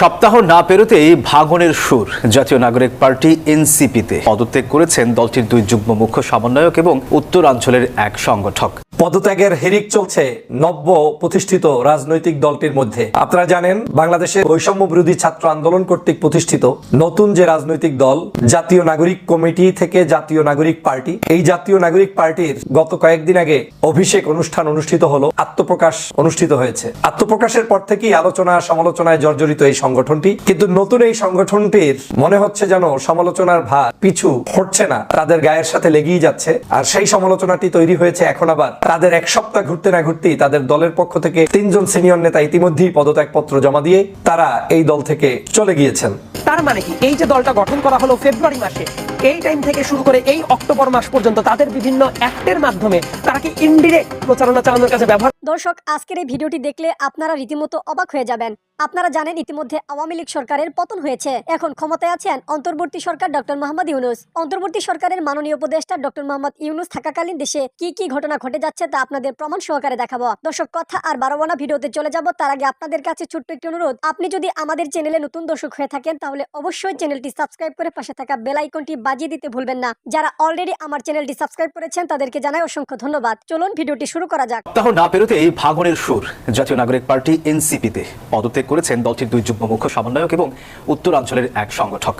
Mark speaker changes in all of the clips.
Speaker 1: সপ্তাহ না পেরোতেই ভাঙনের সুর জাতীয় নাগরিক পার্টি এনসিপিতে পদত্যাগ করেছেন দলটির দুই যুগ্ম মুখ্য সমন্বয়ক এবং উত্তরাঞ্চলের এক সংগঠক।
Speaker 2: পদত্যাগের হিড়িক চলছে নব্য প্রতিষ্ঠিত রাজনৈতিক দলটির মধ্যে। আপনারা জানেন, বাংলাদেশের বৈষম্য বিরোধী ছাত্র আন্দোলন কর্তৃক প্রতিষ্ঠিত নতুন যে রাজনৈতিক দল জাতীয় নাগরিক কমিটি থেকে জাতীয় নাগরিক পার্টি, এই জাতীয় নাগরিক পার্টির গত কয়েকদিন আগে অভিষেক অনুষ্ঠান অনুষ্ঠিত হলো, আত্মপ্রকাশ অনুষ্ঠিত হয়েছে। আত্মপ্রকাশের পর থেকেই আলোচনা সমালোচনায় জর্জরিত এই সংগঠনটি, কিন্তু নতুন এই সংগঠনটির মনে হচ্ছে যেন সমালোচনার ভার পিছু হটছে না, তাদের গায়ের সাথে লেগেই যাচ্ছে। আর সেই সমালোচনাটি তৈরি হয়েছে এখন আবার তাদের এক সপ্তাহ ঘুরতে না ঘুরতেই তাদের দলের পক্ষ থেকে 3 জন সিনিয়র নেতা ইতিমধ্যেই পদত্যাগপত্র জমা দিয়ে তারা এই দল থেকে চলে গিয়েছেন।
Speaker 3: তার মানে কি, এই যে দলটা গঠন করা হলো ফেব্রুয়ারি মাসে, এই টাইম থেকে শুরু করে এই অক্টোবর মাস পর্যন্ত তাদের বিভিন্ন অ্যাক্টের মাধ্যমে তারা কি ইনডিরেক্ট প্রচারণা চালানোর কাছে ব্যবহার।
Speaker 4: দর্শক, আজকের এই ভিডিওটি দেখলে আপনারা রীতিমতো অবাক হয়ে যাবেন। আপনারা জানেন ইতিমধ্যে আওয়ামী লীগ সরকারের পতন হয়েছে। এখন ক্ষমতায় আছেন অন্তর্বর্তী সরকার ডক্টর মোহাম্মদ ইউনূস। অন্তর্বর্তী সরকারের মাননীয় উপদেষ্টা ডক্টর মোহাম্মদ ইউনূস থাকাকালীন দেশে কি কি ঘটনা ঘটে যাচ্ছে তা আপনাদের প্রমাণ সহকারে দেখাবো। দর্শক, কথা আর বাড়াবো না, ভিডিওতে চলে যাব। তার আগে আপনাদের কাছে ছোট্ট একটি অনুরোধ, আপনি যদি আমাদের চ্যানেলে নতুন দর্শক হয়ে থাকেন তাহলে অবশ্যই চ্যানেলটি সাবস্ক্রাইব করে পাশে থাকা বেল আইকনটি বাজিয়ে দিতে ভুলবেন না। যারা অলরেডি আমার চ্যানেলটি সাবস্ক্রাইব করেছেন তাদেরকে জানাই অসংখ্য ধন্যবাদ। চলুন ভিডিওটি শুরু করা যাক।
Speaker 1: সপ্তাহ না পেরোতেই ভাঙনের সুর জাতীয় নাগরিক পার্টি এনসিপিতে পদত্যাগ করেছেন দলটির দুই যুগ্ম মুখ্য সমন্বয়ক এবং উত্তরাঞ্চলের এক সংগঠক।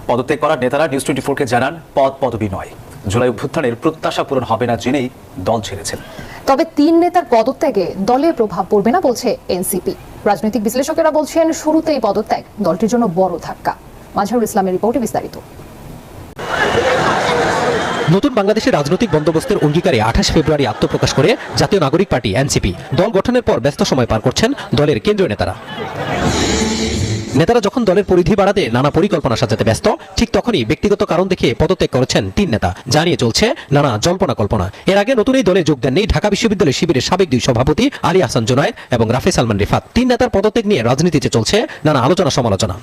Speaker 1: পদত্যাগ করার নেতারা নিউজ 24-কে জানান, পদ পদবি নয়, জুলাই অভ্যুত্থানের প্রত্যাশা পূরণ হবে না জেনেই দল ছেড়েছেন।
Speaker 5: তবে 3 নেতার পদত্যাগে দলের প্রভাব পড়বে না বলছে এনসিপি। রাজনৈতিক বিশ্লেষকেরা বলছেন শুরুতেই পদত্যাগ দলটির জন্য বড় ধাক্কা। মাজহারুল ইসলামের রিপোর্টে বিস্তারিত।
Speaker 6: নতুন বাংলাদেশের রাজনৈতিক বন্দোবস্তের অঙ্গীকারে 28 ফেব্রুয়ারি আত্মপ্রকাশ করে জাতীয় নাগরিক পার্টি এনসিপি। দল গঠনের পর ব্যস্ত সময় পার করছেন দলের কেন্দ্রীয় নেতারা যখন দলের পরিধি বাড়াতে নানা পরিকল্পনা সাজাতে ব্যস্ত, ঠিক তখনই ব্যক্তিগত কারণ দেখে পদত্যাগ করেছেন 3 নেতা। জানিয়ে চলছে নানা জল্পনা কল্পনা। এর আগে নতুন এই দলে যোগ দেননি ঢাকা বিশ্ববিদ্যালয় শিবিরের সাবেক 2 সভাপতি আলী আহসান জুনায়েদ এবং রাফি সালমান রিফাত। 3 নেতার পদত্যাগ নিয়ে রাজনীতিতে চলছে নানা আলোচনা সমালোচনা।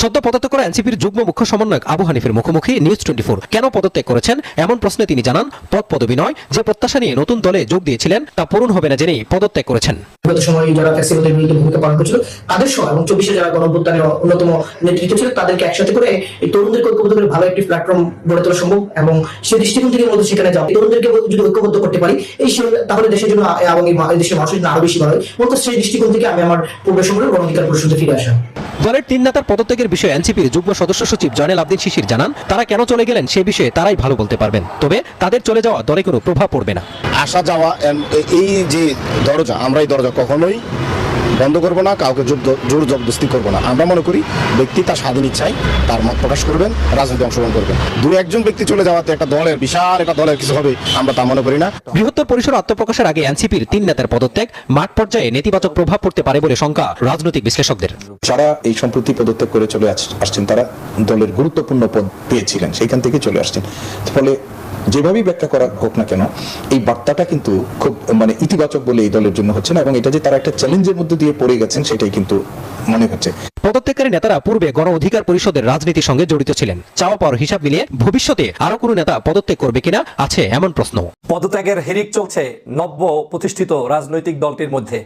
Speaker 6: সদ্য পদত্যাগ করা এনসিপির যুগ্ম মুখ্য সমন্বয়ক আবু হানিফের মুখোমুখি নিউজ 24। কেন পদত্যাগ করেছেন এমন প্রশ্নে তিনি জানান, পদ পদবি নয়, যে প্রত্যাশা নিয়ে নতুন দলে যোগ দিয়েছিলেন তা পূরণ হবে না জেনেই পদত্যাগ করেছেন।
Speaker 7: গত সময়ে যারা ফ্যাসিলিটির বিরুদ্ধে ভূমিকা পালন করেছিল তাদের সহ এবং 24-এ যারা গণঅভ্যুত্থানের অন্যতম নেতৃত্ব ছিল তাদেরকে একসাথে করে এই তরুণদেরকে ঐক্যবদ্ধ করে ভালো একটি প্ল্যাটফর্ম গড়ে তোলা সম্ভব এবং সেই দৃষ্টিকোণ থেকে মধ্যে সেখানে যাও, তরুণদেরকে যদি ঐক্যবদ্ধ করতে পারি তাহলে দেশের জন্য এবং দেশের মানুষের জন্য আরো বেশি ভালো হয়। মূলত সেই দৃষ্টিকোণ থেকে আমি আমার পূর্বের সময়ের গণঅধিকার পরিষদে ফিরে আসা।
Speaker 6: দলের 3 নেতার পদত্যাগের বিষয়ে এনসিপির যুগ্ম সদস্য সচিব জয়নাল আবদিন শিশির জানান, তারা কেন চলে গেলেন সে বিষয়ে তারাই ভালো বলতে পারবেন, তবে তাদের চলে যাওয়া দলে কোনো প্রভাব পড়বে না।
Speaker 8: আসা যাওয়া এই যে দরজা, আমরা এই দরজা কখনোই বন্ধ করবো না, কাউকে জোর জবরদস্তি করবো না। আমরা মনে করি ব্যক্তি তার স্বাধীন ইচ্ছায় তার মত প্রকাশ করবেন, রাজনীতি অংশগ্রহণ করবেন। 2-1 ব্যক্তি চলে যাওয়াতে একটা দলের বিশাল একটা দলের কিছু হবে আমরা তা মনে করি না।
Speaker 6: বৃহত্তর পরিসর আত্মপ্রকাশের আগে এনসিপির 3 নেতার পদত্যাগ মাঠ পর্যায়ে নেতিবাচক প্রভাব পড়তে পারে বলে শঙ্কা রাজনৈতিক বিশ্লেষকদের।
Speaker 9: যারা এই সম্প্রতি পদত্যাগ করে চলে আসছেন তারা দলের গুরুত্বপূর্ণ পদ পেয়েছিলেন, সেখান থেকে চলে আসছেন। ফলে যেভাবেই ব্যাখ্যা করা হোক না কেন, এই বার্তাটা কিন্তু খুব ইতিবাচক বলে এই দলের জন্য হচ্ছে না, এবং এটা যে তারা একটা চ্যালেঞ্জের মধ্যে দিয়ে পড়ে গেছেন সেটাই কিন্তু মনে হচ্ছে।
Speaker 6: পদত্যাগকারী নেতারা পূর্বে গণ অধিকার পরিষদের রাজনীতির সঙ্গে জড়িত ছিলেন। চাওয়া পাওয়ার হিসাব মিলিয়ে ভবিষ্যতে আরো কোনো নেতা পদত্যাগ করবে কিনা আছে এমন প্রশ্ন।
Speaker 2: পদত্যাগের হিড়িক চলছে নব্য প্রতিষ্ঠিত রাজনৈতিক দলটির মধ্যে।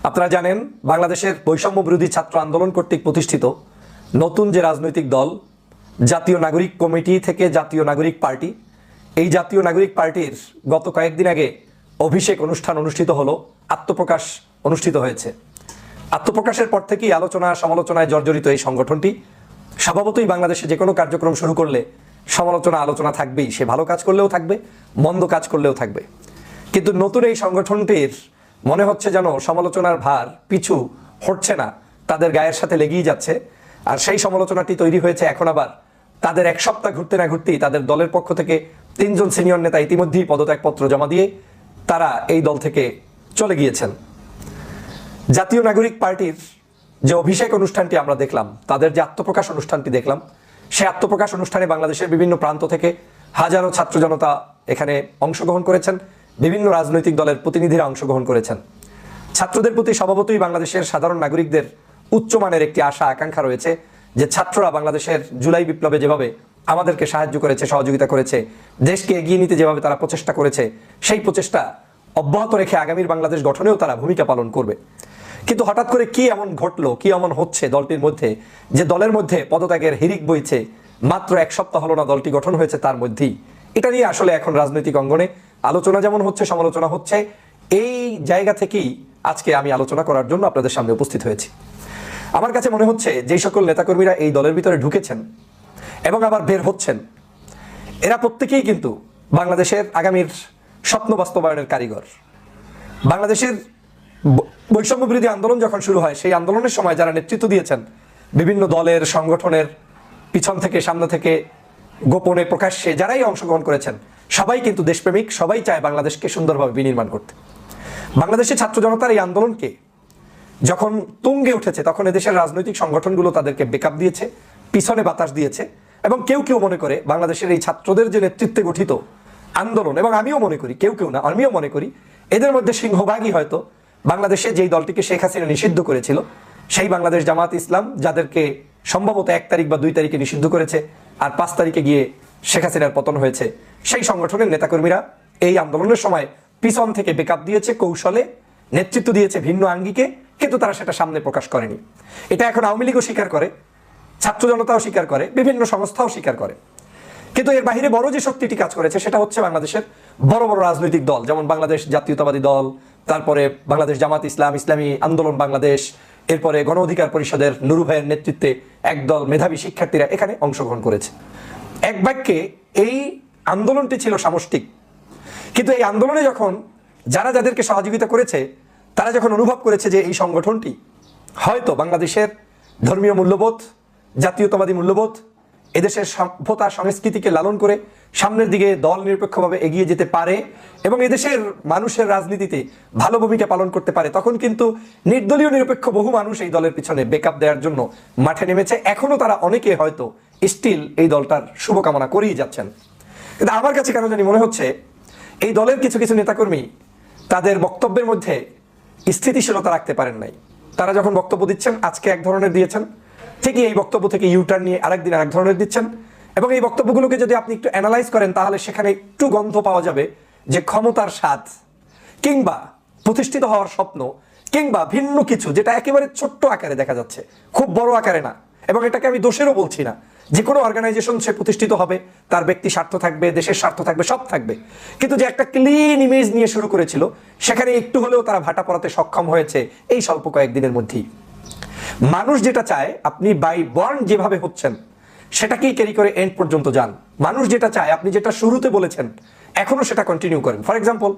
Speaker 2: আপনারা জানেন, বাংলাদেশের বৈষম্য বিরোধী ছাত্র আন্দোলন কর্তৃক প্রতিষ্ঠিত নতুন যে রাজনৈতিক দল জাতীয় নাগরিক কমিটি থেকে জাতীয় নাগরিক পার্টি, এই জাতীয় নাগরিক পার্টির গত কয়েকদিন আগে অভিষেক অনুষ্ঠান অনুষ্ঠিত হলো, আত্মপ্রকাশ অনুষ্ঠিত হয়েছে। আত্মপ্রকাশের পর থেকেই আলোচনা সমালোচনায় জর্জরিত এই সংগঠনটি। স্বভাবতই বাংলাদেশে যে কোনো কার্যক্রম শুরু করলে সমালোচনা আলোচনা থাকবেই, সে ভালো কাজ করলেও থাকবে, মন্দ কাজ করলেও থাকবে। কিন্তু নতুন এই সংগঠনটির মনে হচ্ছে যেন সমালোচনার ভার পিছু হটছে না, তাদের গায়ের সাথে লেগেই যাচ্ছে। আর সেই সমালোচনাটি তৈরি হয়েছে এখন আবার তাদের এক সপ্তাহ ঘুরতে না ঘুরতেই তাদের দলের পক্ষ থেকে 3 জন সিনিয়র নেতা ইতিমধ্যেই পদত্যাগপত্র জমা দিয়ে তারা এই দল থেকে চলে গিয়েছেন। জাতীয় নাগরিক পার্টির যে অভিষেক অনুষ্ঠানটি আমরা দেখলাম, তাদের যে আত্মপ্রকাশ অনুষ্ঠানটি দেখলাম, সেই আত্মপ্রকাশ অনুষ্ঠানে বাংলাদেশের বিভিন্ন প্রান্ত থেকে হাজারো ছাত্র জনতা এখানে অংশগ্রহণ করেছেন, বিভিন্ন রাজনৈতিক দলের প্রতিনিধিরা অংশগ্রহণ করেছেন। ছাত্রদের প্রতি স্বভাবতই বাংলাদেশের সাধারণ নাগরিকদের উচ্চমানের একটি আশা আকাঙ্ক্ষা রয়েছে যে ছাত্ররা বাংলাদেশের জুলাই বিপ্লবে যেভাবে আমাদেরকে সাহায্য করেছে, সহযোগিতা করেছে, দেশকে এগিয়ে নিতে যেভাবে তারা প্রচেষ্টা করেছে, সেই প্রচেষ্টা অব্যাহত রেখে আগামীর বাংলাদেশ গঠনেও তারা ভূমিকা পালন করবে। কিন্তু হঠাৎ করে কি এমন ঘটলো, কি এমন হচ্ছে দলটির মধ্যে, যে দলের মধ্যে পদত্যাগের হিড়িক বইছে? মাত্র 1 সপ্তাহ হলো না দলটি গঠন হয়েছে, তার মধ্যেই এটা নিয়ে আসলে এখন রাজনৈতিক অঙ্গনে আলোচনা যেমন হচ্ছে, সমালোচনা হচ্ছে। এই জায়গা থেকেই আজকে আমি আলোচনা করার জন্য আপনাদের সামনে উপস্থিত হয়েছি। আমার কাছে মনে হচ্ছে যেই সকল নেতাকর্মীরা এই দলের ভিতরে ঢুকেছেন এবং আবার বের হচ্ছেন, এরা প্রত্যেকেই কিন্তু বাংলাদেশের আগামীর স্বপ্ন বাস্তবায়নের কারিগর। বাংলাদেশের বৈষম্য বিরোধী আন্দোলন যখন শুরু হয়, সেই আন্দোলনের সময় যারা নেতৃত্ব দিয়েছেন, বিভিন্ন দলের সংগঠনের পিছন থেকে সামনে থেকে গোপনে প্রকাশ্যে যারাই অংশগ্রহণ করেছেন, সবাই কিন্তু দেশপ্রেমিক, সবাই চায় বাংলাদেশকে সুন্দরভাবে বিনির্মাণ করতে। বাংলাদেশের ছাত্র জনতার এই আন্দোলনকে যখন তুঙ্গে উঠেছে, তখন এদেশের রাজনৈতিক সংগঠনগুলো তাদেরকে ব্যাকআপ দিয়েছে, পিছনে বাতাস দিয়েছে। এবং কেউ কেউ মনে করে বাংলাদেশের এই ছাত্রদের যে নেতৃত্বে গঠিত আন্দোলন, এবং আমিও মনে করি, কেউ কেউ না, আমিও মনে করি এদের মধ্যে সিংহভাগই হয়তো বাংলাদেশে যেই দলটিকে শেখ হাসিনা নিষিদ্ধ করেছিল, সেই বাংলাদেশ জামাত ইসলাম, যাদেরকে সম্ভবত 1 তারিখ বা 2 তারিখে নিষিদ্ধ করেছে, আর 5 তারিখে গিয়ে শেখ হাসিনার পতন হয়েছে, সেই সংগঠনের নেতাকর্মীরা এই আন্দোলনের সময় পিছন থেকে ব্যাকআপ দিয়েছে, কৌশলে নেতৃত্ব দিয়েছে ভিন্ন আঙ্গিকে, কিন্তু তারা সেটা সামনে প্রকাশ করেনি। এটা এখন আওয়ামী লীগও স্বীকার করে, ছাত্র জনতাও স্বীকার করে, বিভিন্ন সংস্থাও স্বীকার করে। কিন্তু এর বাইরে বড় যে শক্তিটি কাজ করেছে সেটা হচ্ছে বাংলাদেশের বড় বড় রাজনৈতিক দল, যেমন বাংলাদেশ জাতীয়তাবাদী দল, তারপরে বাংলাদেশ জামাত ইসলাম, ইসলামী আন্দোলন বাংলাদেশ, এরপরে গণ অধিকার পরিষদের নুরু ভাইয়ের নেতৃত্বে একদল মেধাবী শিক্ষার্থীরা এখানে অংশগ্রহণ করেছে। এক বাক্যে এই আন্দোলনটি ছিল সামষ্টিক। কিন্তু এই আন্দোলনে যখন যারা যাদেরকে সহযোগিতা করেছে, তারা যখন অনুভব করেছে যে এই সংগঠনটি হয়তো বাংলাদেশের ধর্মীয় মূল্যবোধ, জাতীয়তাবাদী মূল্যবোধ, এদেশের সভ্যতা সংস্কৃতিকে লালন করে সামনের দিকে দল নিরপেক্ষভাবে এগিয়ে যেতে পারে এবং এদেশের মানুষের রাজনীতিতে ভালো ভূমিকা পালন করতে পারে, তখন কিন্তু নির্দলীয় নিরপেক্ষ বহু মানুষ এই দলের পিছনে ব্যাকআপ দেওয়ার জন্য মাঠে নেমেছে। এখনো তারা অনেকে হয়তো স্টিল এই দলটার শুভকামনা করেই যাচ্ছেন। কিন্তু আমার কাছে কেন জানি মনে হচ্ছে এই দলের কিছু কিছু নেতাকর্মী তাদের বক্তব্যের মধ্যে স্থিতিশীলতা রাখতে পারেন নাই। তারা যখন বক্তব্য দিচ্ছেন, আজকে এক ধরনের দিয়েছেন, ঠিকই এই বক্তব্য থেকে ইউটার্ন নিয়ে আরেকদিন আরেক ধরনের দিচ্ছেন। এবং এই বক্তব্যগুলোকে যদি আপনি একটু অ্যানালাইজ করেন, তাহলে সেখানে একটু গন্ধ পাওয়া যাবে যে ক্ষমতার স্বাদ, কিংবা প্রতিষ্ঠিত হওয়ার স্বপ্ন, কিংবা ভিন্ন কিছু, যেটা একেবারে ছোট্ট আকারে দেখা যাচ্ছে, খুব বড় আকারে না। এবং এটাকে আমি দোষেরও বলছি না, যে কোনো অর্গানাইজেশন সে প্রতিষ্ঠিত হবে, তার ব্যক্তি স্বার্থ থাকবে, দেশের স্বার্থ থাকবে, সব থাকবে। কিন্তু যে একটা ক্লিন ইমেজ নিয়ে শুরু করেছিল, সেখানে একটু হলেও তারা ভাটা পড়াতে সক্ষম হয়েছে এই স্বল্প কয়েকদিনের মধ্যেই। মানুষ যেটা চায়, আপনি বাই বর্ন যেভাবে হচ্ছেন সেটাকেই ক্যারি করে এন্ড পর্যন্ত যান। মানুষ যেটা চায়, আপনি যেটা শুরুতে বলেছেন এখনো সেটা কন্টিনিউ করেন। ফর এক্সাম্পল,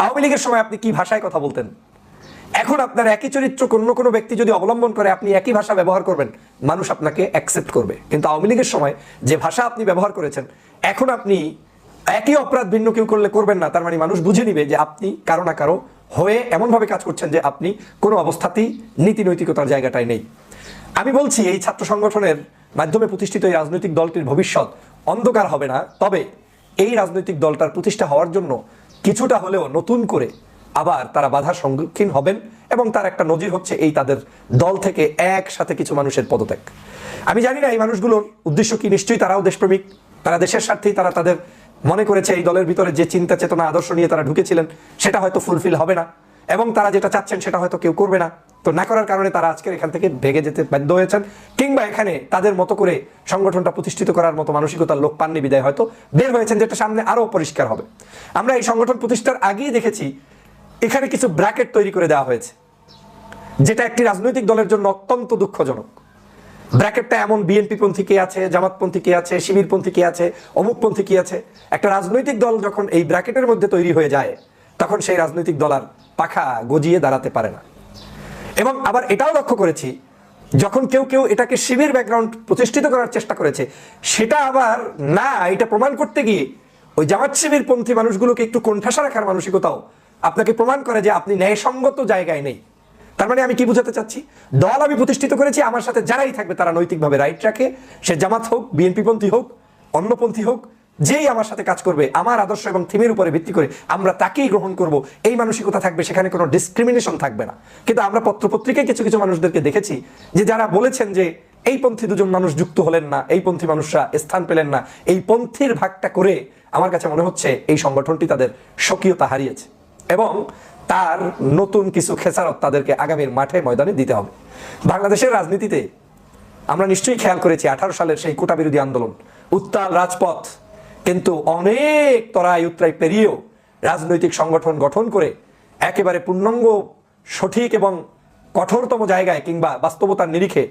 Speaker 2: আওয়ামী লীগের সময় আপনি কি ভাষায় কথা বলতেন, এখন আপনার একই চরিত্র অন্য কোনো ব্যক্তি যদি অবলম্বন করে আপনি একই ভাষা ব্যবহার করবেন, মানুষ আপনাকে অ্যাকসেপ্ট করবে। কিন্তু আওয়ামী লীগের সময় যে ভাষা আপনি ব্যবহার করেছেন, এখন আপনি একই অপরাধ ভিন্ন কেউ করলে করবেন না, তার মানে মানুষ বুঝে নিবে যে আপনি কারো না কারো হয়ে এমনভাবে কাজ করছেন যে আপনি কোনো অবস্থাতেই নীতি নৈতিকতার জায়গাটায় নেই। আমি বলছি এই ছাত্র সংগঠনের মাধ্যমে প্রতিষ্ঠিত এই রাজনৈতিক দলটির ভবিষ্যৎ অন্ধকার হবে না, তবে এই রাজনৈতিক দলটার প্রতিষ্ঠা হওয়ার জন্য কিছুটা হলেও নতুন করে আবার তারা বাধার সম্মুখীন হবেন। এবং তার একটা নজির হচ্ছে এই তাদের দল থেকে একসাথে কিছু মানুষের পদত্যাগ। আমি জানি না এই মানুষগুলোর উদ্দেশ্য কি, নিশ্চয়ই তারাও দেশপ্রেমিক, তারা দেশের স্বার্থেই তারা তাদের মনে করেছে এই দলের ভিতরে যে চিন্তা চেতনা আদর্শ নিয়ে তারা ঢুকেছিলেন সেটা হয়তো ফুলফিল হবে না, এবং তারা যেটা চাচ্ছেন সেটা হয়তো কেউ করবে না। তো না করার কারণে তারা আজকের এখান থেকে ভেগে যেতে বাধ্য হয়েছেন, কিংবা এখানে তাদের মতো করে সংগঠনটা প্রতিষ্ঠিত করার মতো মানসিকতার লোক পাননি বিদায় হয়তো বের হয়েছেন, যেটা সামনে আরো পরিষ্কার হবে। আমরা এই সংগঠন প্রতিষ্ঠার আগেই দেখেছি এখানে কিছু ব্র্যাকেট তৈরি করে দেওয়া হয়েছে, যেটা একটি রাজনৈতিক দলের জন্য অত্যন্ত দুঃখজনক। ব্র্যাকেটটা এমন বিএনপি পন্থী কে আছে, জামাতপন্থী কে আছে, শিবিরপন্থী কে আছে, অমুকপন্থী কে আছে। একটা রাজনৈতিক দল যখন এই ব্র্যাকেটের মধ্যে তৈরি হয়ে যায়, তখন সেই রাজনৈতিক দল আর পাখা গজিয়ে দাঁড়াতে পারে না। এবং আবার এটাও লক্ষ্য করেছি, যখন কেউ কেউ এটাকে শিবির ব্যাকগ্রাউন্ড প্রতিষ্ঠিত করার চেষ্টা করেছে, সেটা আবার না, এটা প্রমাণ করতে গিয়ে ওই জামাত শিবির পন্থী মানুষগুলোকে একটু কোণঠাসা রাখার মানসিকতাও আপনাকে প্রমাণ করে যে আপনি ন্যায়সঙ্গত জায়গায় নেই। তার মানে আমি কি বুঝাতে চাচ্ছি, দল আমি প্রতিষ্ঠিত করেছি, আমার সাথে যারাই থাকবে তারা নৈতিকভাবে রাইট রাখে, সে জামাত হোক, বিএনপি পন্থী হোক, অন্যপন্থী হোক, যেই আমার সাথে কাজ করবে আমার আদর্শ এবং থিমের উপরে ভিত্তি করে আমরা তাকেই গ্রহণ করব, এই মানসিকতা থাকবে, সেখানে কোনো ডিসক্রিমিনেশন থাকবে না। কিন্তু আমরা পত্রপত্রিকায় কিছু কিছু মানুষদেরকে দেখেছি যে যারা বলেছেন যে এই পন্থী দুজন মানুষ যুক্ত হলেন না, এই পন্থী মানুষরা স্থান পেলেন না, এই পন্থীর ভাগটা করে আমার কাছে মনে হচ্ছে এই সংগঠনটি তাদের স্বকীয়তা হারিয়েছে। এবং তার নতুন কিছু খেসারত তাদেরকে আগামীর মাঠে ময়দানে দিতে হবে। বাংলাদেশের রাজনীতিতে আমরা নিশ্চয়ই খেয়াল করেছি 18 সালের সেই কোটা বিরোধী আন্দোলন, উত্তাল রাজপথ, কিন্তু অনেক তরাই উত্তরাই পেরিয়েও রাজনৈতিক সংগঠন গঠন করে একেবারে পূর্ণাঙ্গ সঠিক এবং কঠোরতম জায়গায় কিংবা বাস্তবতার নিরিখে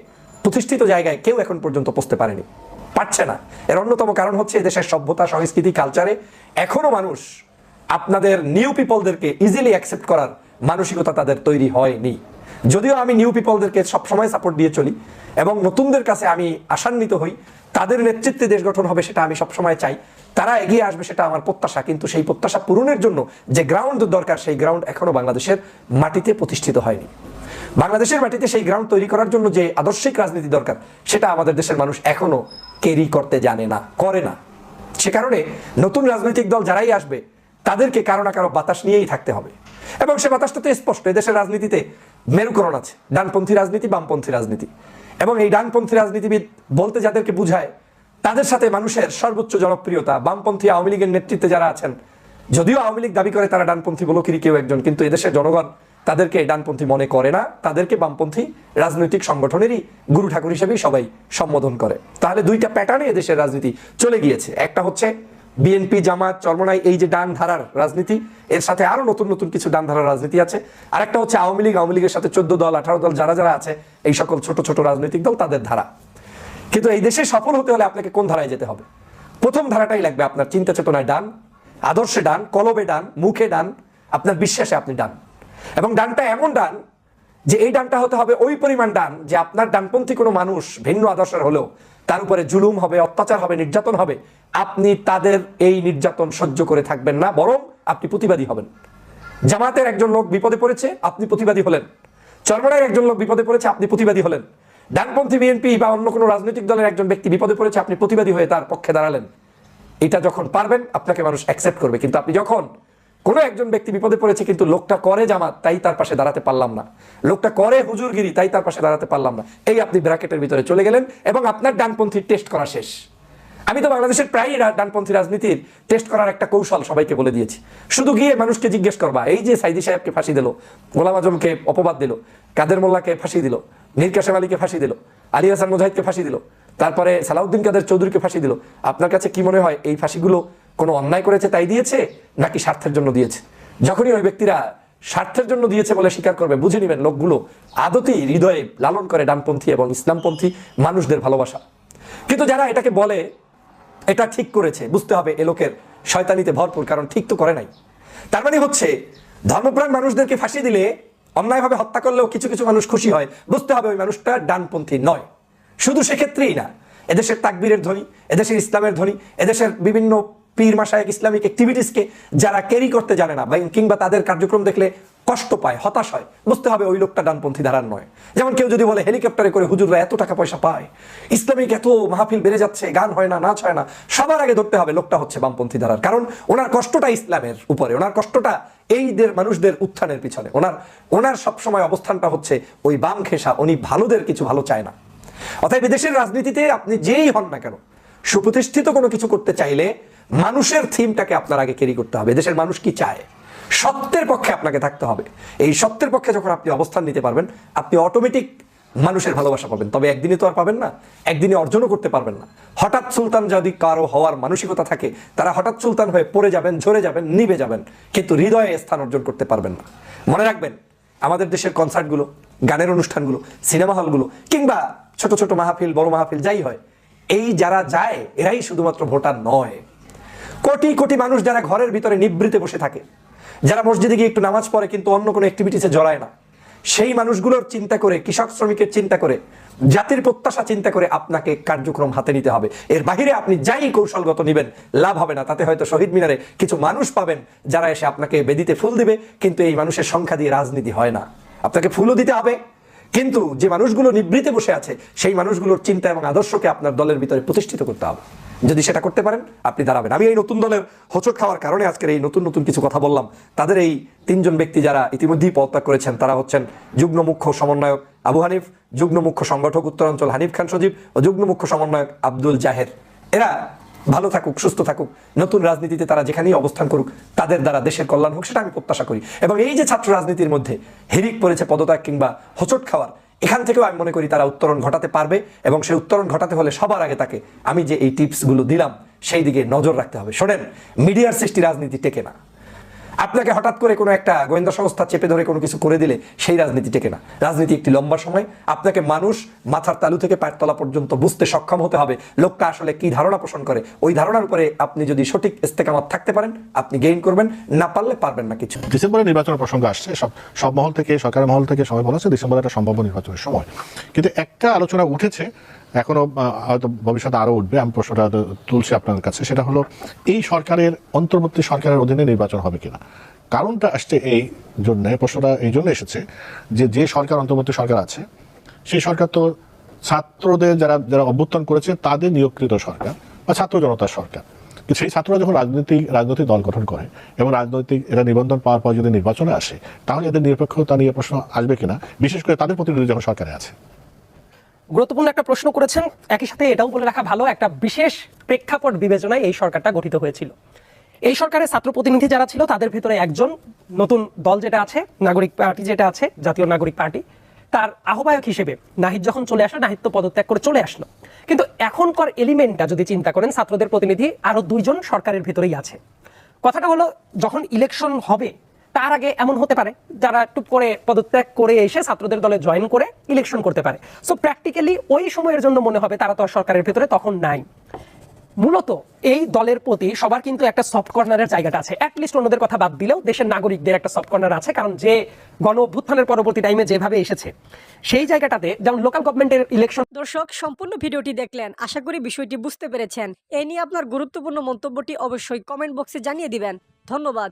Speaker 2: প্রতিষ্ঠিত জায়গায় কেউ এখন পর্যন্ত পৌঁছতে পারেনি, পারছে না। এর অন্যতম কারণ হচ্ছে এদেশের সভ্যতা, সংস্কৃতি, কালচারে এখনো মানুষ আপনাদের নিউ পিপলদেরকে ইজিলি অ্যাকসেপ্ট করার মানসিকতা তাদের তৈরি হয়নি। যদিও আমি নিউ পিপলদেরকে সবসময় সাপোর্ট দিয়ে চলি এবং নতুনদের কাছে আমি আশান্বিত হই, তাদের নেতৃত্বে দেশ গঠন হবে সেটা আমি সবসময় চাই, তারা এগিয়ে আসবে সেটা আমার প্রত্যাশা। কিন্তু সেই প্রত্যাশা পূরণের জন্য যে গ্রাউন্ড দরকার সেই গ্রাউন্ড এখনো বাংলাদেশের মাটিতে প্রতিষ্ঠিত হয়নি। বাংলাদেশের মাটিতে সেই গ্রাউন্ড তৈরি করার জন্য যে আদর্শিক রাজনীতি দরকার সেটা আমাদের দেশের মানুষ এখনো ক্যারি করতে জানে না, করে না। সে কারণে নতুন রাজনৈতিক দল যারাই আসবে তাদেরকে কারো না কারো বাতাস নিয়েই থাকতে হবে এবং সে বাতাসটা তো স্পষ্ট। এদেশের রাজনীতিতে মেরুকরণ আছে, ডানপন্থী রাজনীতি, বামপন্থী রাজনীতি, এবং এই ডানপন্থী রাজনীতিবিদ বলতে যাদেরকে বুঝায় তাদের সাথে মানুষের সর্বোচ্চ জনপ্রিয়তা বামপন্থী আওয়ামী লীগের নেতৃত্বে যারা আছেন। যদিও আওয়ামী লীগ দাবি করে তারা ডানপন্থী বলকিরই কেউ একজন, কিন্তু এদেশের জনগণ তাদেরকে ডানপন্থী মনে করে না, তাদেরকে বামপন্থী রাজনৈতিক সংগঠনেরই গুরু ঠাকুর হিসেবেই সবাই সম্বোধন করে। তাহলে দুইটা প্যাটার্নে এদেশের রাজনীতি চলে গিয়েছে। একটা হচ্ছে বিএনপি, জামাত, চরমনাই, এই যে ডান ধারার রাজনীতি, এর সাথে আরো নতুন নতুন কিছু ডান ধারার রাজনীতি আছে। আরেকটা হচ্ছে আওয়ামী লীগ, আওয়ামী লীগের সাথে 14 দল 18 দল যারা যারা আছে, এই সকল ছোট ছোট রাজনৈতিক দল, তাদের ধারা। কিন্তু এই দেশে সফল হতে হলে আপনাকে কোন ধারায় যেতে হবে? প্রথম ধারাটাই লাগবে আপনার চিন্তা চেতনায় ডান, আদর্শে ডান, কলবে ডান, মুখে ডান, আপনার বিশ্বাসে আপনি ডান। এবং ডানটা এমন ডান যে এই ডানটা হতে হবে ওই পরিমাণ ডান যে আপনার ডানপন্থী কোনো মানুষ ভিন্ন আদর্শের হলেও তার উপরে জুলুম হবে, অত্যাচার হবে, নির্যাতন হবে, আপনি তাদের এই নির্যাতন সহ্য করে থাকবেন না, বরং আপনি প্রতিবাদী হবেন। জামাতের একজন লোক বিপদে পড়েছে, আপনি প্রতিবাদী হলেন। চরমনাইয়ের একজন লোক বিপদে পড়েছে, আপনি প্রতিবাদী হলেন। ডানপন্থী বিএনপি বা অন্য কোনো রাজনৈতিক দলের একজন ব্যক্তি বিপদে পড়েছে, আপনি প্রতিবাদী হয়ে তার পক্ষে দাঁড়ালেন। এটা যখন পারবেন আপনাকে মানুষ অ্যাকসেপ্ট করবে। কিন্তু আপনি যখন কোনো একজন ব্যক্তি বিপদে পড়েছে কিন্তু লোকটা করে জামাত, তাই তার পাশে দাঁড়াতে পারলাম না, লোকটা করে হুজুরগিরি, তাই তার পাশে দাঁড়াতে পারলাম না, এই আপনি ব্র্যাকেটের ভিতরে চলে গেলেন এবং আপনার ডানপন্থী টেস্ট করা শেষ। আমি তো বাংলাদেশের প্রায় ডানপন্থী রাজনীতির টেস্ট করার একটা কৌশল সবাইকে বলে দিয়েছি। শুধু গিয়ে মানুষকে জিজ্ঞেস করবা, এই যে সাইদি সাহেবকে ফাঁসি দিল, গোলাম আজমকে অপবাদ দিল, কাদের মোল্লাকে ফাঁসি দিল, মীর কাসেম আলীকে ফাঁসি দিল, আলী হাসান মুজাহিদকে ফাঁসি দিল, তারপরে সালাউদ্দিন কাদের চৌধুরীকে ফাঁসি দিল, আপনার কাছে কি মনে হয় এই ফাঁসিগুলো কোনো অন্যায় করেছে তাই দিয়েছে নাকি স্বার্থের জন্য দিয়েছে? যখনই ওই ব্যক্তিরা স্বার্থের জন্য দিয়েছে বলে স্বীকার করবে, বুঝে নেবেন লোকগুলো আদতেই হৃদয়ে লালন করে ডানপন্থী এবং ইসলামপন্থী মানুষদের ভালোবাসা। কিন্তু যারা এটাকে বলে এটা ঠিক করেছে, বুঝতে হবে এ লোকের শয়তানিতে ভরপুর, কারণ ঠিক তো করে নাই। তার মানে হচ্ছে ধর্মপ্রাণ মানুষদেরকে ফাঁসি দিলে, অন্যায়ভাবে হত্যা করলেও কিছু কিছু মানুষ খুশি হয়, বুঝতে হবে ওই মানুষটা ডানপন্থী নয়। শুধু সেক্ষেত্রেই না, এদেশের তাকবীরের ধ্বনি, এদেশের ইসলামের ধ্বনি, এদেশের বিভিন্ন পীর মাশায়েখ ইসলামিক অ্যাক্টিভিটিসকে যারা ক্যারি করতে জানে না কিংবা তাদের কার্যক্রম দেখলে কষ্ট পায়, হতাশ হয়, বুঝতে হবে ওই লোকটা ডানপন্থী ধারার নয়। যেমন কেউ যদি বলে হেলিকপ্টারে করে হুজুররা এত টাকা পয়সা পায়, ইসলামিক এত মাহফিল বেড়ে যাচ্ছে, গান হয় না, নাচ হয় না, সবার আগে ধরতে হবে লোকটা হচ্ছে বামপন্থী ধারার। কারণ ওনার কষ্টটা ইসলামের উপরে, ওনার কষ্টটা এই মানুষদের উত্থানের পিছনে, ওনার সবসময় অবস্থানটা হচ্ছে ওই বাম ঘেঁষা, উনি ভালোদের কিছু ভালো চায় না। অতএব বিদেশের রাজনীতিতে আপনি যেই হন না কেন, সুপ্রতিষ্ঠিত কোনো কিছু করতে চাইলে মানুষের থিমটাকে আপনার আগে ক্যারি করতে হবে। দেশের মানুষ কি চায়, সত্যের পক্ষে আপনাকে থাকতে হবে। এই সত্যের পক্ষে যখন আপনি অবস্থান নিতে পারবেন, আপনি অটোমেটিক মানুষের ভালোবাসা পাবেন। তবে একদিনে তো আর পাবেন না, একদিনে অর্জনও করতে পারবেন না। হঠাৎ সুলতান যদি কারো হওয়ার মানসিকতা থাকে, তারা হঠাৎ সুলতান হয়ে পড়ে যাবেন, ঝরে যাবেন, নিভে যাবেন, কিন্তু হৃদয়ে স্থান অর্জন করতে পারবেন না। মনে রাখবেন, আমাদের দেশের কনসার্টগুলো, গানের অনুষ্ঠানগুলো, সিনেমা হলগুলো কিংবা ছোট ছোট মাহফিল, বড় মাহফিল যাই হয়, এই যারা যায় এরাই শুধুমাত্র ভোটার নয়। কোটি কোটি মানুষ যারা ঘরের ভিতরে নিবৃতে বসে থাকে, যারা মসজিদে গিয়ে একটু নামাজ পড়ে কিন্তু অন্য কোনো অ্যাক্টিভিটিসে জড়ায় না, সেই মানুষগুলোর চিন্তা করে, কৃষক শ্রমিকের চিন্তা করে, জাতির প্রত্যাশা চিন্তা করে আপনাকে কার্যক্রম হাতে নিতে হবে। এর বাহিরে আপনি যাই কৌশলগত নেবেন লাভ হবে না। তাতে হয়তো শহীদ মিনারে কিছু মানুষ পাবেন যারা এসে আপনাকে বেদিতে ফুল দিবে, কিন্তু এই মানুষের সংখ্যা দিয়ে রাজনীতি হয় না। আপনাকে ফুলও দিতে হবে, কিন্তু যে মানুষগুলো নিবৃতে বসে আছে সেই মানুষগুলোর চিন্তা এবং আদর্শকে আপনার দলের ভিতরে প্রতিষ্ঠিত করতে হবে। যদি সেটা করতে পারেন আপনি দাঁড়াবেন। আমি এই নতুন দলের হোঁচট খাওয়ার কারণে আজকের এই নতুন নতুন কিছু কথা বললাম। তাদের এই 3 জন ব্যক্তি যারা ইতিমধ্যেই পদত্যাগ করেছেন, তারা হচ্ছেন যুগ্ম মুখ্য সমন্বয়ক আবু হানিফ, যুগ্ম মুখ্য সংগঠক উত্তরাঞ্চল হানিফ খান সজীব ও যুগ্ম মুখ্য সমন্বয়ক আব্দুল জাহের। এরা ভালো থাকুক, সুস্থ থাকুক, নতুন রাজনীতিতে তারা যেখানেই অবস্থান করুক তাদের দ্বারা দেশের কল্যাণ হোক, সেটা আমি প্রত্যাশা করি। এবং এই যে ছাত্র রাজনীতির মধ্যে হিরিক পড়েছে পদত্যাগ কিংবা হোঁচট খাওয়ার, এখান থেকেও আমি মনে করি তারা উত্তরণ ঘটাতে পারবে, এবং সেই উত্তরণ ঘটাতে হলে সবার আগে তাকে আমি যে এই টিপসগুলো দিলাম সেই দিকে নজর রাখতে হবে। শোনেন, মিডিয়ার সৃষ্টি রাজনীতি টেকে না। আপনাকে হঠাৎ করে কোনো একটা গোয়েন্দা সংস্থা চেপে ধরে কোনো কিছু করে দিলে সেই রাজনীতি টেকে না। রাজনীতি একটি লম্বা সময়। আপনাকে মানুষ মাথার তালু থেকে পায়ের তলা পর্যন্ত বুঝতে সক্ষম হতে হবে লোকটা আসলে কি ধারণা পোষণ করে। ওই ধারণার উপরে আপনি যদি সঠিক ইস্তেকামাত থাকতে পারেন, আপনি গেইন করবেন, না পারলে পারবেন না কিছু।
Speaker 8: ডিসেম্বরে নির্বাচনের প্রসঙ্গ আসছে, সব মহল থেকে, সরকারের মহল থেকে সবাই বলেছে ডিসেম্বরে একটা সম্ভাব্য নির্বাচনের সময়। কিন্তু একটা আলোচনা উঠেছে, এখনো হয়তো ভবিষ্যতে আরো উঠবে, আমি প্রশ্নটা তুলছি আপনাদের কাছে, সেটা হলো এই সরকারের অন্তর্বর্তী সরকারের অধীনে নির্বাচন হবে কিনা। কারণটা আসছে এই জন্য, প্রশ্নটা এই জন্য এসেছে যে সরকার অন্তর্বর্তী সরকার আছে সেই সরকার তো ছাত্রদের যারা অভ্যুত্থান করেছে তাদের নিয়োগকৃত সরকার বা ছাত্র জনতার সরকার। কিন্তু সেই ছাত্ররা যখন রাজনৈতিক দল গঠন করে এবং এরা নিবন্ধন পাওয়ার পর যদি নির্বাচনে আসে, তাহলে এদের নিরপেক্ষতা নিয়ে প্রশ্ন আসবে কিনা, বিশেষ করে তাদের প্রতিনিধি যখন সরকারে আছে।
Speaker 3: গুরুত্বপূর্ণ একটা প্রশ্ন করেছেন। একই সাথে এটাও বলে রাখা ভালো, একটা বিশেষ প্রেক্ষাপট বিবেচনায় এই সরকারটা গঠিত হয়েছিল। এই সরকারের ছাত্র প্রতিনিধি যারা ছিল তাদের ভেতরে একজন নতুন দল যেটা আছে, নাগরিক পার্টি যেটা আছে, জাতীয় নাগরিক পার্টি, তার আহ্বায়ক হিসেবে নাহিদ যখন চলে আসলো, নাহিদ তো পদত্যাগ করে চলে আসলো। কিন্তু এখনকার এলিমেন্টটা যদি চিন্তা করেন, ছাত্রদের প্রতিনিধি আরো 2 জন সরকারের ভেতরেই আছে। কথাটা হলো, যখন ইলেকশন হবে তার আগে এমন হতে পারে যারা একটু করে পদত্যাগ করে এসে ছাত্রদের দলে জয়েন করে ইলেকশন করতে পারে। সো প্র্যাকটিক্যালি ওই সময়ের জন্য মনে হবে তারা তো আর সরকারের ভেতরে তখন নাই। মূলত এই দলের প্রতি সবার কিন্তু একটা সফট কর্নারের জায়গাটা আছে, অ্যাটলিস্ট অন্যদের কথা বাদ দিলেও দেশের নাগরিকদের একটা সফট কর্নার আছে। কারণ যে গণ অভ্যুত্থানের পরবর্তী টাইমে যেভাবে এসেছে সেই জায়গাটাতে, যেমন লোকাল গভর্নমেন্টের ইলেকশন।
Speaker 4: দর্শক, সম্পূর্ণ ভিডিওটি দেখলেন, আশা করি বিষয়টি বুঝতে পেরেছেন। এই নিয়ে আপনার গুরুত্বপূর্ণ মন্তব্যটি অবশ্যই কমেন্ট বক্সে জানিয়ে দিবেন। ধন্যবাদ।